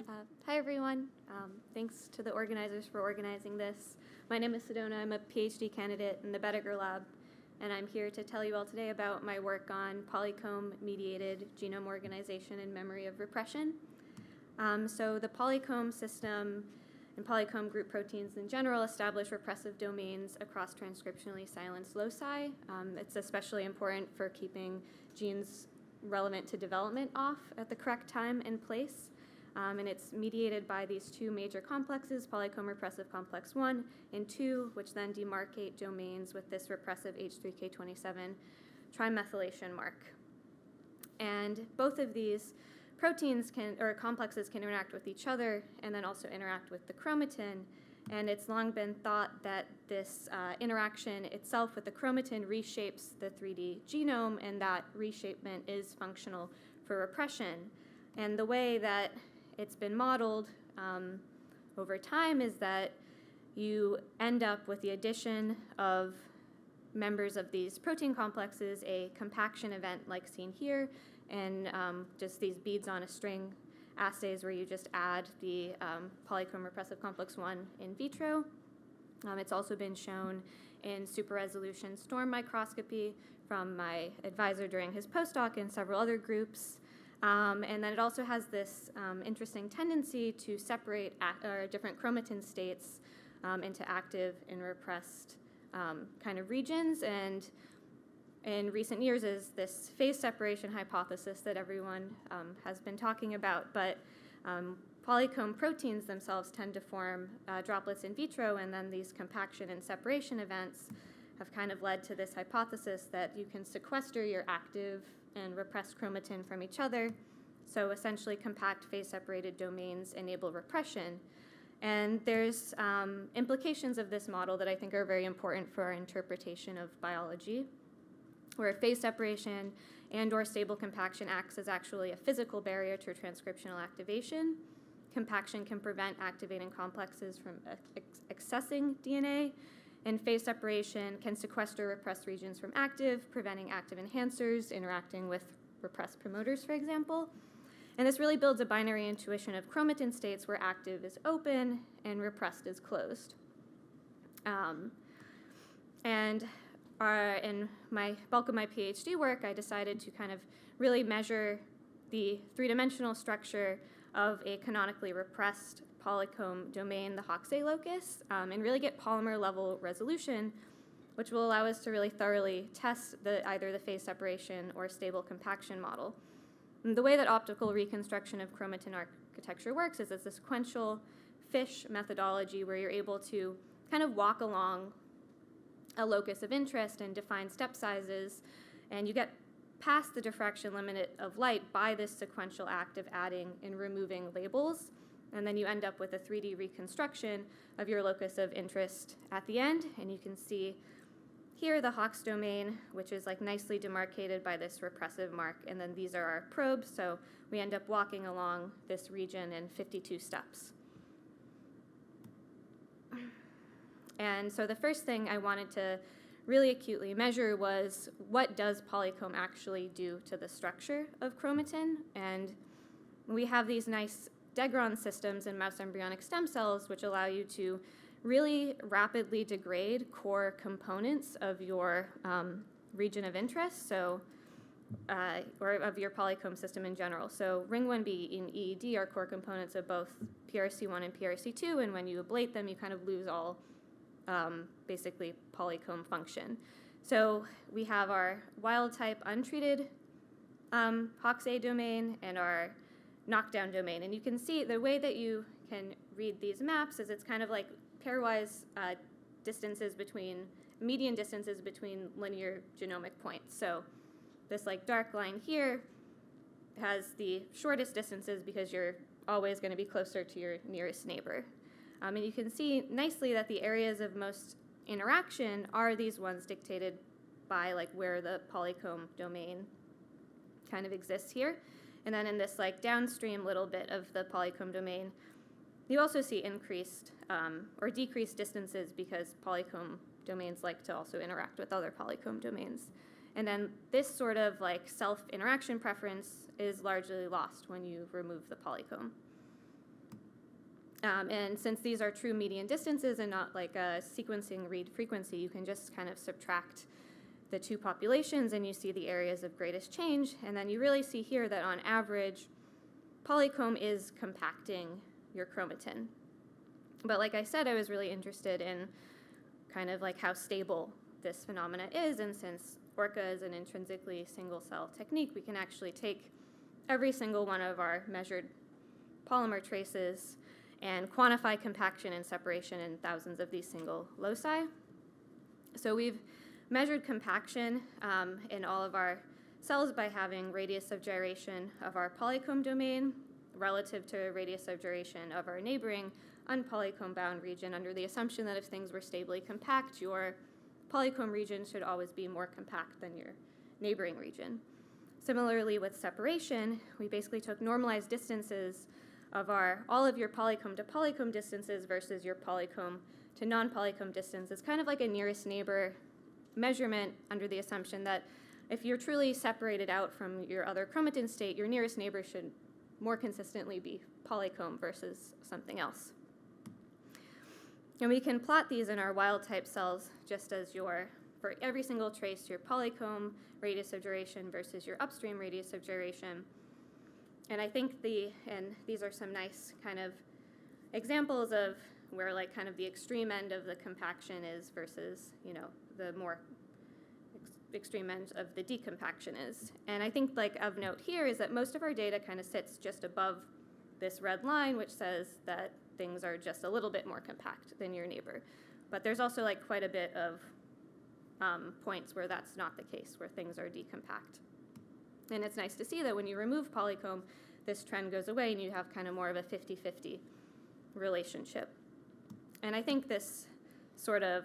Hi, everyone. Thanks to the organizers for organizing this. My name is Sedona. I'm a PhD candidate in the Bedecker Lab, and I'm here to tell you all today about my work on Polycomb-mediated genome organization and memory of repression. So the Polycomb system and Polycomb group proteins in general establish repressive domains across transcriptionally silenced loci. It's especially important for keeping genes relevant to development off at the correct time and place. And it's mediated by these two major complexes, Polycomb-repressive complex 1 and 2, which then demarcate domains with this repressive H3K27 trimethylation mark. And both of these proteins complexes can interact with each other and then also interact with the chromatin. And it's long been thought that this interaction itself with the chromatin reshapes the 3D genome, and that reshapement is functional for repression. And the way that it's been modeled over time is that you end up with the addition of members of these protein complexes, a compaction event like seen here, and just these beads on a string assays where you just add the Polycomb-repressive complex 1 in vitro. It's also been shown in super resolution storm microscopy from my advisor during his postdoc and several other groups. And then it also has this interesting tendency to separate different chromatin states into active and repressed kind of regions. And in recent years is this phase separation hypothesis that everyone has been talking about. But polycomb proteins themselves tend to form droplets in vitro, and then these compaction and separation events have kind of led to this hypothesis that you can sequester your active and repressed chromatin from each other. So essentially compact phase-separated domains enable repression. And there's implications of this model that I think are very important for our interpretation of biology, where phase separation and or stable compaction acts as actually a physical barrier to transcriptional activation. Compaction can prevent activating complexes from accessing DNA, and phase separation can sequester repressed regions from active, preventing active enhancers interacting with repressed promoters, for example. And this really builds a binary intuition of chromatin states where active is open and repressed is closed. In my bulk of my PhD work, I decided to kind of really measure the three-dimensional structure of a canonically repressed polycomb domain, the Hoxa locus, and really get polymer level resolution, which will allow us to really thoroughly test either the phase separation or stable compaction model. And the way that optical reconstruction of chromatin architecture works is it's a sequential fish methodology where you're able to kind of walk along a locus of interest and define step sizes, and you get past the diffraction limit of light by this sequential act of adding and removing labels, and then you end up with a 3D reconstruction of your locus of interest at the end. And you can see here the Hoxa domain, which is like nicely demarcated by this repressive mark, and then these are our probes, so we end up walking along this region in 52 steps. And so the first thing I wanted to really acutely measure was, what does polycomb actually do to the structure of chromatin? And we have these nice Degron systems in mouse embryonic stem cells, which allow you to really rapidly degrade core components of your region of interest, or of your polycomb system in general. So ring 1B and EED are core components of both PRC1 and PRC2, and when you ablate them, you kind of lose all basically polycomb function. So we have our wild-type untreated Hoxa domain and our knockdown domain. And you can see the way that you can read these maps is it's kind of like pairwise median distances between linear genomic points. So this like dark line here has the shortest distances because you're always going to be closer to your nearest neighbor. And you can see nicely that the areas of most interaction are these ones dictated by like where the polycomb domain kind of exists here. And then in this like downstream little bit of the polycomb domain, you also see increased or decreased distances because polycomb domains like to also interact with other polycomb domains. And then this sort of like self-interaction preference is largely lost when you remove the polycomb. And since these are true median distances and not like a sequencing read frequency, you can just kind of subtract the two populations and you see the areas of greatest change. And then you really see here that on average, Polycomb is compacting your chromatin. But like I said, I was really interested in kind of like how stable this phenomena is. And since ORCA is an intrinsically single cell technique, we can actually take every single one of our measured polymer traces and quantify compaction and separation in thousands of these single loci. So we've measured compaction in all of our cells by having radius of gyration of our polycomb domain relative to radius of gyration of our neighboring unpolycomb-bound region, under the assumption that if things were stably compact, your polycomb region should always be more compact than your neighboring region. Similarly with separation, we basically took normalized distances of all of your polycomb to polycomb distances versus your polycomb to non-polycomb distance. It's kind of like a nearest neighbor measurement under the assumption that if you're truly separated out from your other chromatin state, your nearest neighbor should more consistently be polycomb versus something else. And we can plot these in our wild-type cells just as for every single trace, your polycomb radius of gyration versus your upstream radius of gyration. And I think these are some nice kind of examples of where like kind of the extreme end of the compaction is versus, the more extreme end of the decompaction is. And I think like of note here is that most of our data kind of sits just above this red line, which says that things are just a little bit more compact than your neighbor. But there's also like quite a bit of points where that's not the case, where things are decompact. And it's nice to see that when you remove polycomb, this trend goes away and you have kind of more of a 50-50 relationship. And I think this sort of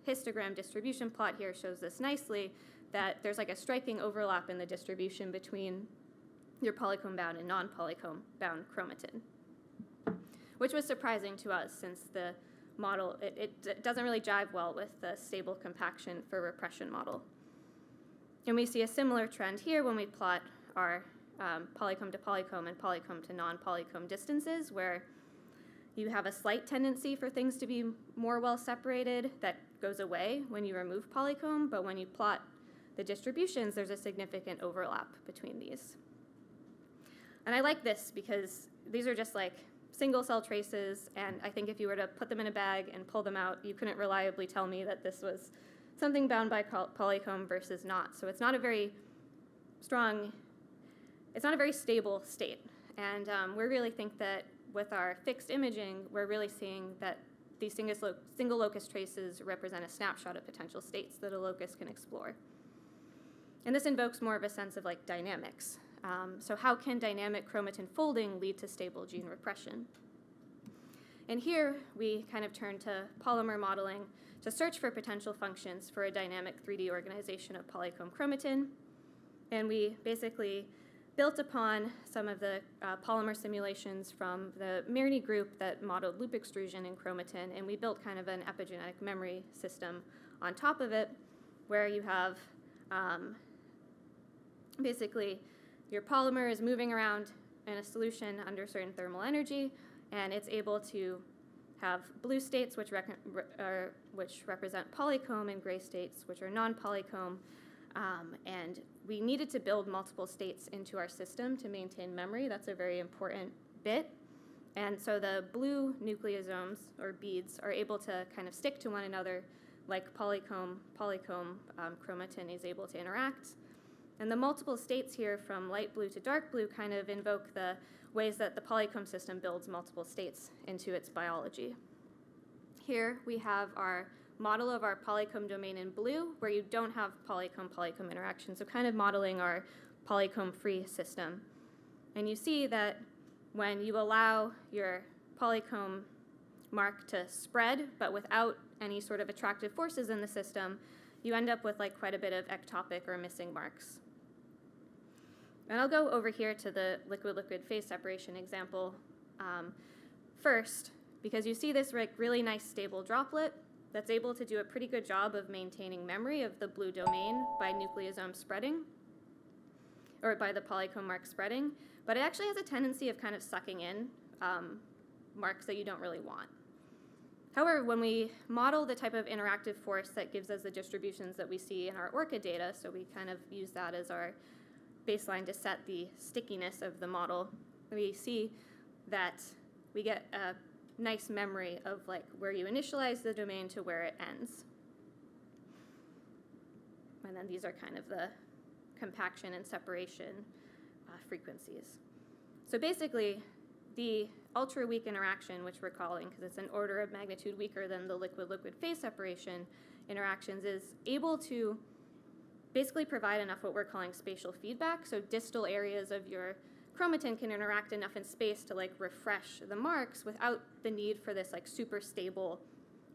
histogram distribution plot here shows this nicely, that there's like a striking overlap in the distribution between your polycomb-bound and non-polycomb-bound chromatin, which was surprising to us since the model, it doesn't really jive well with the stable compaction for repression model. And we see a similar trend here when we plot our polycomb to polycomb and polycomb to non-polycomb distances, where you have a slight tendency for things to be more well separated that goes away when you remove polycomb, but when you plot the distributions, there's a significant overlap between these. And I like this because these are just like single cell traces, and I think if you were to put them in a bag and pull them out, you couldn't reliably tell me that this was something bound by polycomb versus not. So it's not a very stable state. And we really think that with our fixed imaging, we're really seeing that these single locus traces represent a snapshot of potential states that a locus can explore. And this invokes more of a sense of like dynamics. So how can dynamic chromatin folding lead to stable gene repression? And here we kind of turn to polymer modeling to search for potential functions for a dynamic 3D organization of polycomb chromatin. And we basically built upon some of the polymer simulations from the Mirny group that modeled loop extrusion in chromatin, and we built kind of an epigenetic memory system on top of it, where you have basically your polymer is moving around in a solution under certain thermal energy, and it's able to have blue states, which represent polycomb, and gray states, which are non-polycomb. And we needed to build multiple states into our system to maintain memory. That's a very important bit. And so the blue nucleosomes, or beads, are able to kind of stick to one another like polycomb chromatin is able to interact. And the multiple states here from light blue to dark blue kind of invoke the ways that the polycomb system builds multiple states into its biology. Here we have our model of our polycomb domain in blue, where you don't have polycomb-polycomb interaction, so kind of modeling our polycomb-free system. And you see that when you allow your polycomb mark to spread, but without any sort of attractive forces in the system, you end up with like quite a bit of ectopic or missing marks. And I'll go over here to the liquid-liquid phase separation example first, because you see this really nice stable droplet that's able to do a pretty good job of maintaining memory of the blue domain by nucleosome spreading, or by the polycomb mark spreading, but it actually has a tendency of kind of sucking in marks that you don't really want. However, when we model the type of interactive force that gives us the distributions that we see in our ORCA data, so we kind of use that as our baseline to set the stickiness of the model, we see that we get a nice memory of like where you initialize the domain to where it ends. And then these are kind of the compaction and separation frequencies. So basically, the ultra-weak interaction, which we're calling, because it's an order of magnitude weaker than the liquid-liquid phase separation interactions, is able to basically provide enough what we're calling spatial feedback. So distal areas of your chromatin can interact enough in space to like refresh the marks without the need for this like super stable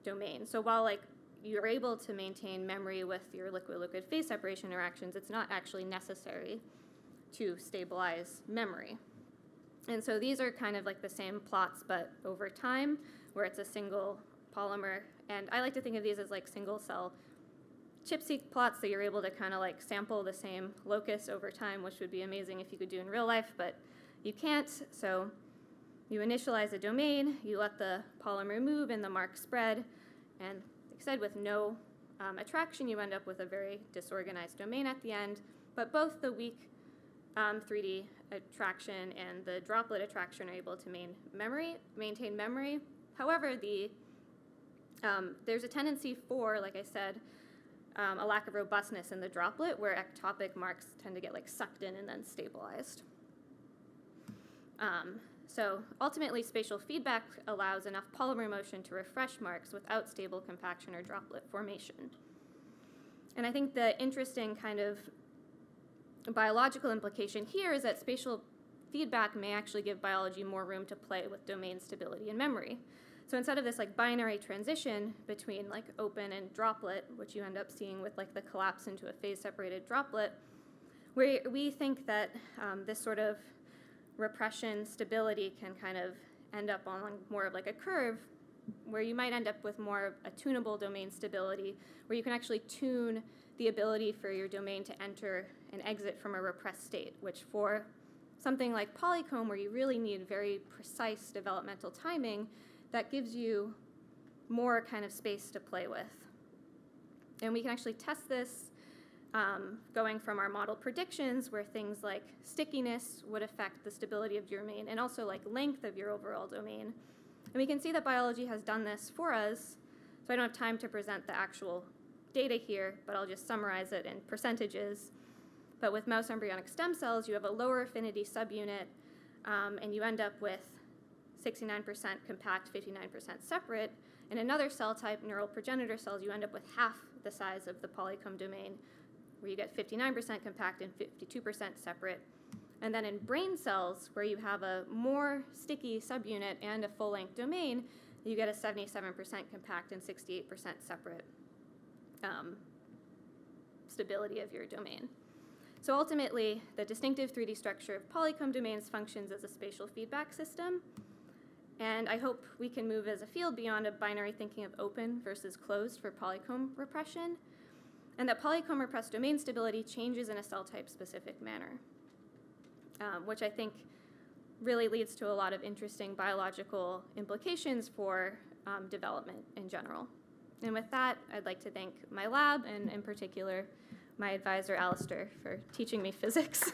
domain. So while like you're able to maintain memory with your liquid-liquid phase separation interactions, it's not actually necessary to stabilize memory. And so these are kind of like the same plots, but over time, where it's a single polymer. And I like to think of these as like single cell chip-seq plots that you're able to kind of like sample the same locus over time, which would be amazing if you could do in real life, but you can't. So you initialize a domain, you let the polymer move and the mark spread, and like I said, with no attraction, you end up with a very disorganized domain at the end. But both the weak 3D attraction and the droplet attraction are able to maintain memory. However, there's a tendency for, like I said, a lack of robustness in the droplet where ectopic marks tend to get like sucked in and then stabilized. So ultimately, spatial feedback allows enough polymer motion to refresh marks without stable compaction or droplet formation. And I think the interesting kind of biological implication here is that spatial feedback may actually give biology more room to play with domain stability and memory. So instead of this like binary transition between like open and droplet, which you end up seeing with like the collapse into a phase-separated droplet, we think that this sort of repression stability can kind of end up on more of like a curve where you might end up with more of a tunable domain stability, where you can actually tune the ability for your domain to enter and exit from a repressed state, which for something like Polycomb, where you really need very precise developmental timing, that gives you more kind of space to play with. And we can actually test this going from our model predictions, where things like stickiness would affect the stability of your domain and also like length of your overall domain. And we can see that biology has done this for us. So I don't have time to present the actual data here, but I'll just summarize it in percentages. But with mouse embryonic stem cells, you have a lower affinity subunit, and you end up with 69% compact, 59% separate. In another cell type, neural progenitor cells, you end up with half the size of the Polycomb domain, where you get 59% compact and 52% separate. And then in brain cells, where you have a more sticky subunit and a full-length domain, you get a 77% compact and 68% separate stability of your domain. So ultimately, the distinctive 3D structure of Polycomb domains functions as a spatial feedback system. And I hope we can move as a field beyond a binary thinking of open versus closed for Polycomb-repression, and that Polycomb-repressed domain stability changes in a cell type specific manner, which I think really leads to a lot of interesting biological implications for development in general. And with that, I'd like to thank my lab, and in particular, my advisor, Alistair, for teaching me physics.